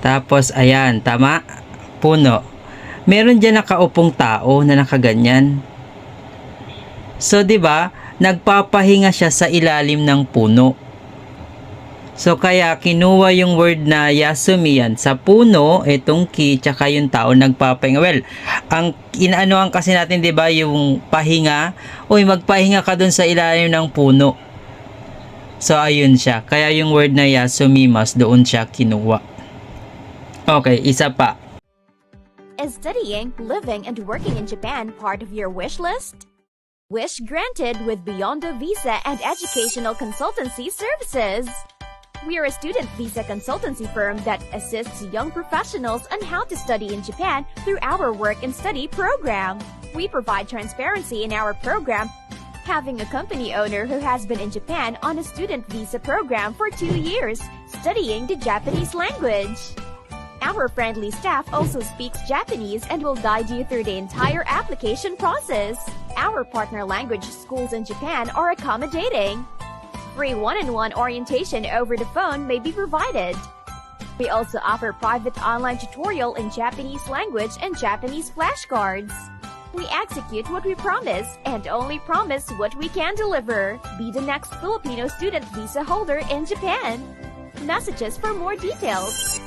Tapos, ayan, tama? Puno. Meron dyan nakaupong tao na nakaganyan. So, di ba, nagpapahinga siya sa ilalim ng puno. So, kaya kinuha yung word na Yasumi yan. Sa puno, itong ki, tsaka yung tao nagpapahinga. Well, ang inaanoan kasi natin, di ba, yung pahinga. Uy, magpahinga ka dun sa ilalim ng puno. So, ayun siya. Kaya yung word na Yasumi mas doon siya kinuha. Okay, isa pa. Is studying, living, and working in Japan part of your wish list? Wish granted with Beyond the Visa and Educational Consultancy Services. We are a student visa consultancy firm that assists young professionals on how to study in Japan through our work and study program. We provide transparency in our program, having a company owner who has been in Japan on a student visa program for 2 years, studying the Japanese language. Our friendly staff also speaks Japanese and will guide you through the entire application process. Our partner language schools in Japan are accommodating. Free one-on-one orientation over the phone may be provided. We also offer private online tutorial in Japanese language and Japanese flashcards. We execute what we promise and only promise what we can deliver. Be the next Filipino student visa holder in Japan. Messages for more details.